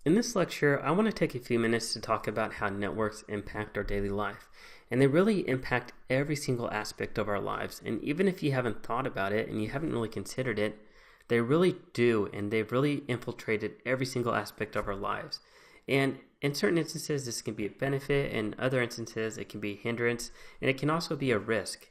In this lecture, I want to take a few minutes to talk about how networks impact our daily life. And they really impact every single aspect of our lives. And even if you haven't thought about it and you haven't really considered it, they really do, and they've really infiltrated every single aspect of our lives. And in certain instances, this can be a benefit. In other instances, it can be a hindrance, and it can also be a risk.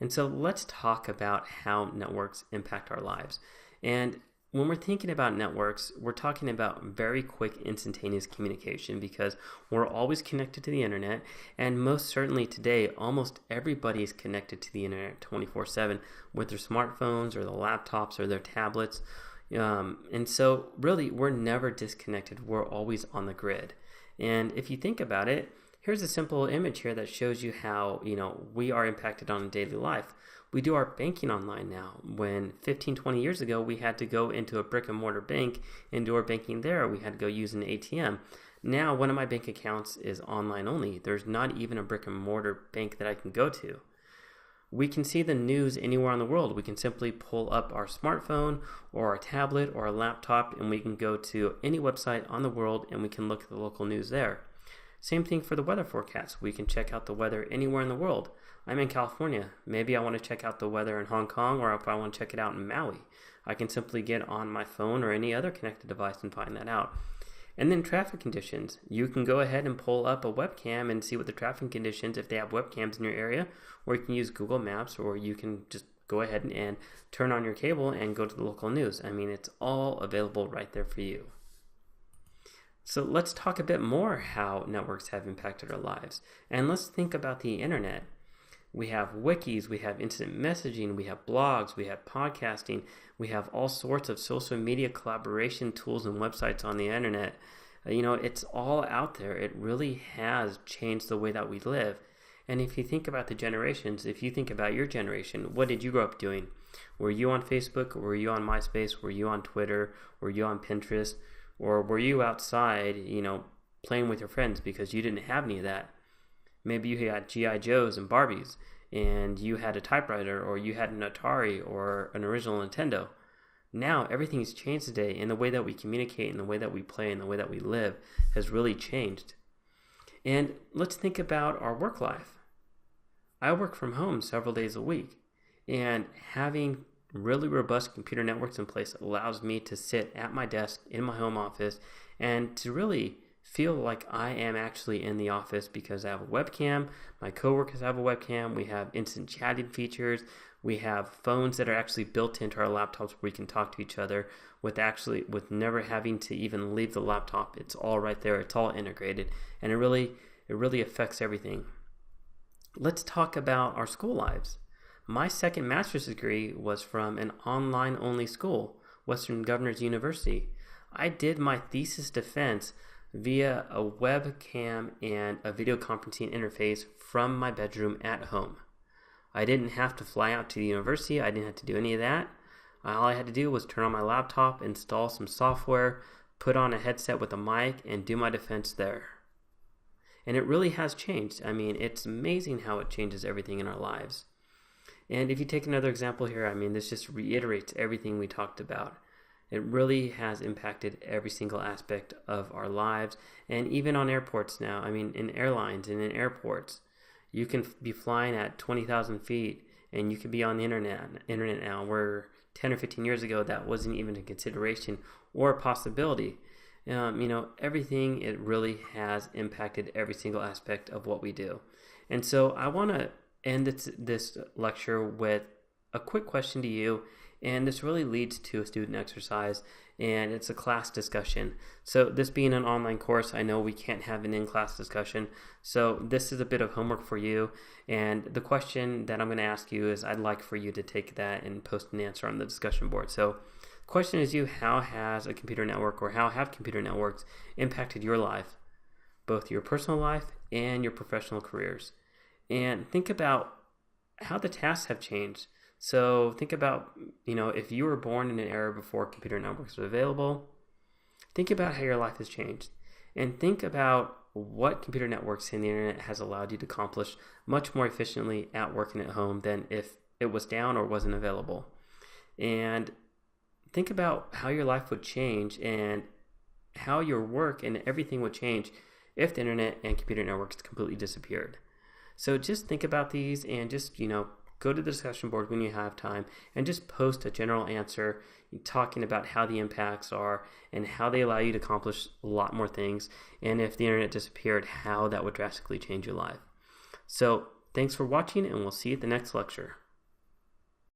And so let's talk about how networks impact our lives. And when we're thinking about networks, we're talking about very quick, instantaneous communication because we're always connected to the internet. And most certainly today, almost everybody is connected to the internet 24/7 with their smartphones or their laptops or their tablets. And so really, we're never disconnected. We're always on the grid. And if you think about it, here's a simple image here that shows you how, we are impacted on daily life. We do our banking online now. When 15, 20 years ago, we had to go into a brick and mortar bank and do our banking there. We had to go use an ATM. Now, one of my bank accounts is online only. There's not even a brick and mortar bank that I can go to. We can see the news anywhere in the world. We can simply pull up our smartphone or our tablet or our laptop, and we can go to any website on the world and we can look at the local news there. Same thing for the weather forecast. We can check out the weather anywhere in the world. I'm in California. Maybe I want to check out the weather in Hong Kong, or if I want to check it out in Maui. I can simply get on my phone or any other connected device and find that out. And then traffic conditions. You can go ahead and pull up a webcam and see what the traffic conditions, if they have webcams in your area, or you can use Google Maps, or you can just go ahead and turn on your cable and go to the local news. I mean, it's all available right there for you. So let's talk a bit more how networks have impacted our lives. And let's think about the internet. We have wikis, we have instant messaging, we have blogs, we have podcasting, we have all sorts of social media collaboration tools and websites on the internet. It's all out there. It really has changed the way that we live. And if you think about the generations, if you think about your generation, what did you grow up doing? Were you on Facebook? Were you on MySpace? Were you on Twitter? Were you on Pinterest? Or were you outside, playing with your friends because you didn't have any of that? Maybe you had G.I. Joes and Barbies, and you had a typewriter, or you had an Atari, or an original Nintendo. Now, everything's changed today, and the way that we communicate, and the way that we play, and the way that we live has really changed. And let's think about our work life. I work from home several days a week, and having really robust computer networks in place allows me to sit at my desk in my home office and to really feel like I am actually in the office because I have a webcam. My coworkers have a webcam. We have instant chatting features. We have phones that are actually built into our laptops where we can talk to each other with never having to even leave the laptop. It's all right there. It's all integrated, and it really affects everything. Let's talk about our school lives. My second master's degree was from an online-only school, Western Governors University. I did my thesis defense via a webcam and a video conferencing interface from my bedroom at home. I didn't have to fly out to the university. I didn't have to do any of that. All I had to do was turn on my laptop, install some software, put on a headset with a mic, and do my defense there. And it really has changed. I mean, it's amazing how it changes everything in our lives. And if you take another example here, this just reiterates everything we talked about. It really has impacted every single aspect of our lives, and even on airports now. In airlines and in airports, you can be flying at 20,000 feet, and you can be on the internet now, where 10 or 15 years ago, that wasn't even a consideration or a possibility. Everything, it really has impacted every single aspect of what we do. And so I want to end this lecture with a quick question to you, and this really leads to a student exercise, and it's a class discussion. So this being an online course, I know we can't have an in-class discussion, so this is a bit of homework for you, and the question that I'm going to ask you is I'd like for you to take that and post an answer on the discussion board. So the question is how has a computer network, or how have computer networks impacted your life, both your personal life and your professional careers? And think about how the tasks have changed. So think about, if you were born in an era before computer networks were available, think about how your life has changed. And think about what computer networks and the internet has allowed you to accomplish much more efficiently at work and at home than if it was down or wasn't available. And think about how your life would change and how your work and everything would change if the internet and computer networks completely disappeared. So just think about these and just, go to the discussion board when you have time and just post a general answer talking about how the impacts are and how they allow you to accomplish a lot more things, and if the internet disappeared, how that would drastically change your life. So thanks for watching, and we'll see you at the next lecture.